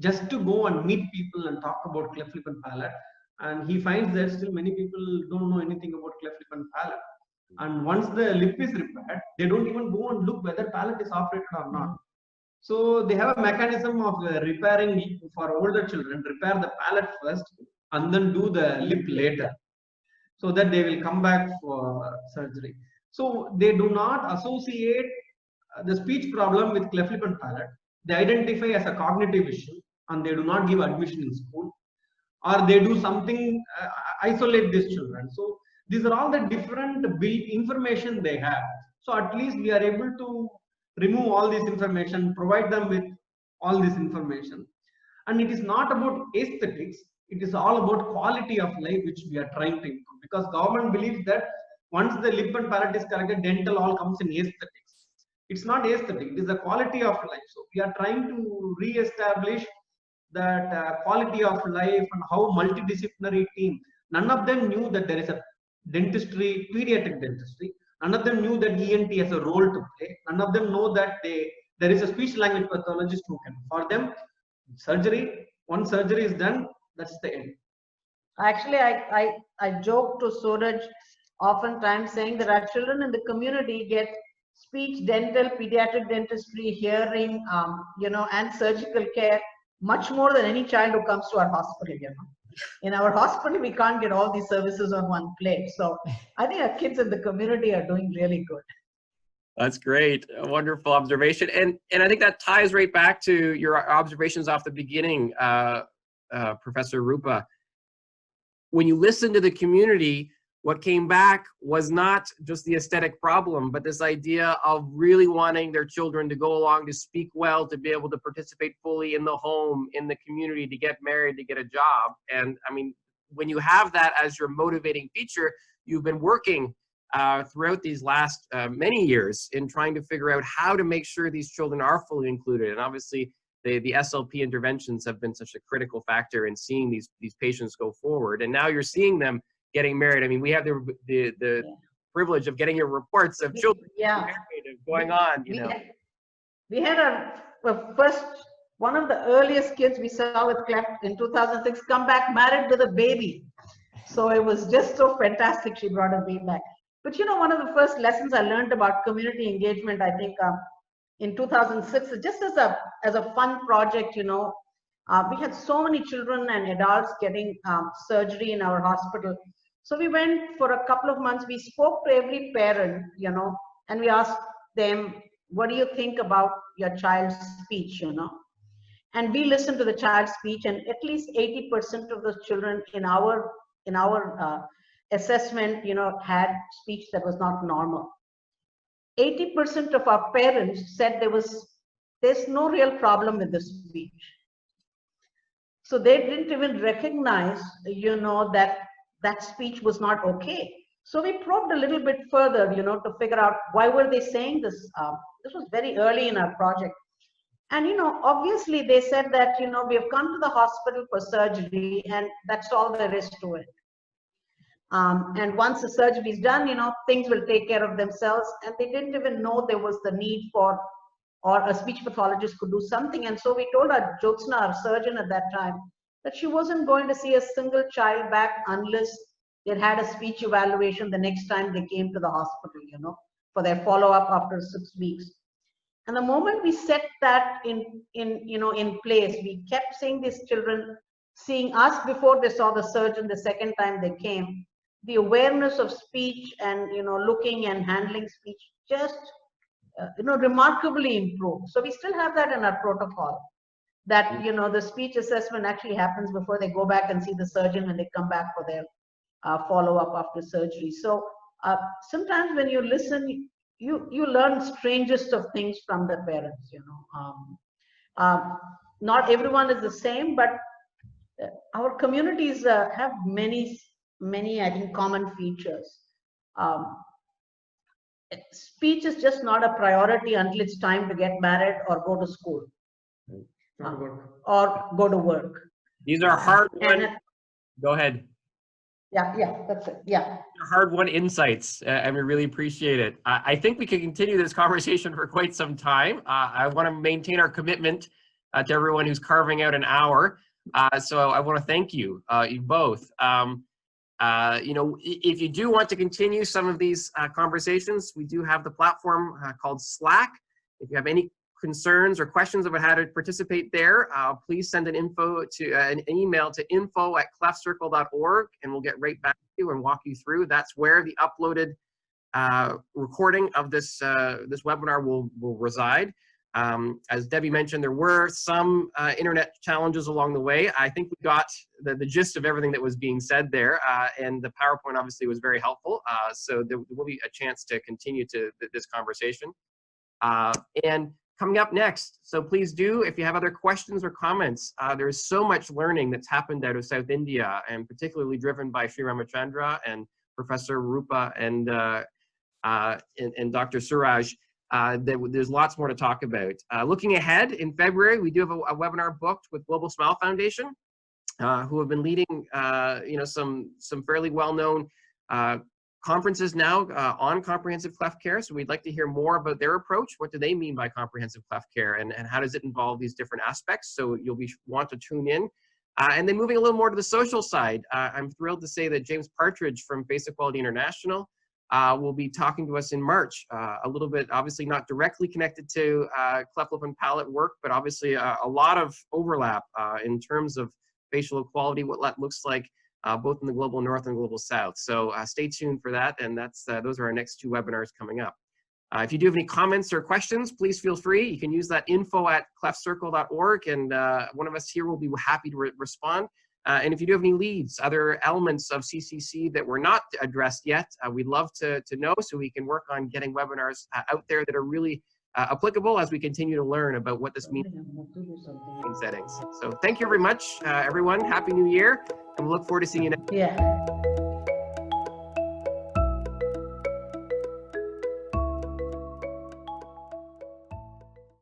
just to go and meet people and talk about cleft lip and palate. And he finds that still many people don't know anything about cleft lip and palate. And once the lip is repaired, they don't even go and look whether palate is operated or not. So they have a mechanism of repairing for older children, repair the palate first and then do the lip later, so that they will come back for surgery. So they do not associate the speech problem with cleft lip and palate. They identify as a cognitive issue and they do not give admission in school, or they do something, isolate these children. So these are all the different information they have. So at least we are able to remove all this information, provide them with all this information. And it is not about aesthetics, it is all about quality of life which we are trying to improve, because government believes that once the lip and palate is corrected, dental all comes in aesthetics. It's not aesthetic, it is the quality of life. So we are trying to re-establish that quality of life and how multidisciplinary team. None of them knew that there is a dentistry, pediatric dentistry. None of them knew that ENT has a role to play. None of them know that there is a speech language pathologist who can. For them, surgery, once surgery is done, that's the end. Actually, I joke to Suraj oftentimes saying that our children in the community get speech, dental, pediatric dentistry, hearing, and surgical care much more than any child who comes to our hospital, In our hospital, we can't get all these services on one plate. So I think our kids in the community are doing really good. That's great. A wonderful observation. And I think that ties right back to your observations off the beginning, Professor Roopa. When you listen to the community, what came back was not just the aesthetic problem, but this idea of really wanting their children to go along, to speak well, to be able to participate fully in the home, in the community, to get married, to get a job. And I mean, when you have that as your motivating feature, you've been working throughout these last many years in trying to figure out how to make sure these children are fully included. And obviously, the SLP interventions have been such a critical factor in seeing these patients go forward. And now you're seeing them getting married. I mean, we have the privilege of getting your reports of children married, going on, We had our first, one of the earliest kids we saw with Cleft in 2006 come back married with a baby. So it was just so fantastic she brought a baby back. But one of the first lessons I learned about community engagement, I think in 2006, just as a fun project, we had so many children and adults getting surgery in our hospital. So we went for a couple of months, we spoke to every parent, and we asked them, what do you think about your child's speech, And we listened to the child's speech, and at least 80% of the children in our assessment, had speech that was not normal. 80% of our parents said there's no real problem with the speech. So they didn't even recognize, that speech was not okay. So we probed a little bit further, to figure out why were they saying this. This was very early in our project. And, obviously they said that, we have come to the hospital for surgery and that's all there is to it. And once the surgery is done, things will take care of themselves. And they didn't even know there was the need for, or a speech pathologist could do something. And so we told our Jyotsna, our surgeon at that time, that she wasn't going to see a single child back unless they had a speech evaluation the next time they came to the hospital, for their follow-up after 6 weeks. And the moment we set that in place, we kept seeing these children seeing us before they saw the surgeon the second time they came. The awareness of speech and looking and handling speech just remarkably improved. So we still have that in our protocol, that the speech assessment actually happens before they go back and see the surgeon when they come back for their follow-up after surgery. So sometimes when you listen, you learn strangest of things from the parents. Not everyone is the same, but our communities have many, I think, common features. Speech is just not a priority until it's time to get married or go to school. Or go to work. These are hard-won. Go ahead. Yeah, that's it. Yeah. Hard-won insights, and we really appreciate it. I think we can continue this conversation for quite some time. I want to maintain our commitment to everyone who's carving out an hour. So I want to thank you, you both. If you do want to continue some of these conversations, we do have the platform called Slack. If you have any concerns or questions about how to participate there, please send an email to info@cleftcircle.org, and we'll get right back to you and walk you through. That's where the uploaded recording of this webinar will reside. As Debbie mentioned, there were some internet challenges along the way. I think we got the gist of everything that was being said there, and the PowerPoint obviously was very helpful. So there will be a chance to continue this conversation. And coming up next, so please do, if you have other questions or comments, there is so much learning that's happened out of South India, and particularly driven by Sri Ramachandra and Professor Roopa and Dr. Suraj. There's lots more to talk about. Looking ahead, in February, we do have a webinar booked with Global Smile Foundation. who have been leading, some fairly well-known conferences now on comprehensive cleft care. So we'd like to hear more about their approach. What do they mean by comprehensive cleft care, and how does it involve these different aspects? So you'll want to tune in. And then moving a little more to the social side, I'm thrilled to say that James Partridge from Face Equality International will be talking to us in March, a little bit, obviously not directly connected to cleft lip and palate work, but obviously a lot of overlap in terms of facial equality, what that looks like both in the global north and global south. So stay tuned for that, and those are our next 2 webinars coming up. If you do have any comments or questions, please feel free. You can use that info@cleftcircle.org, and one of us here will be happy to respond. And if you do have any leads, other elements of CCC that were not addressed yet, we'd love to know, so we can work on getting webinars out there that are really applicable as we continue to learn about what this means in settings. So thank you very much, everyone. Happy New Year, and we look forward to seeing you next. Yeah.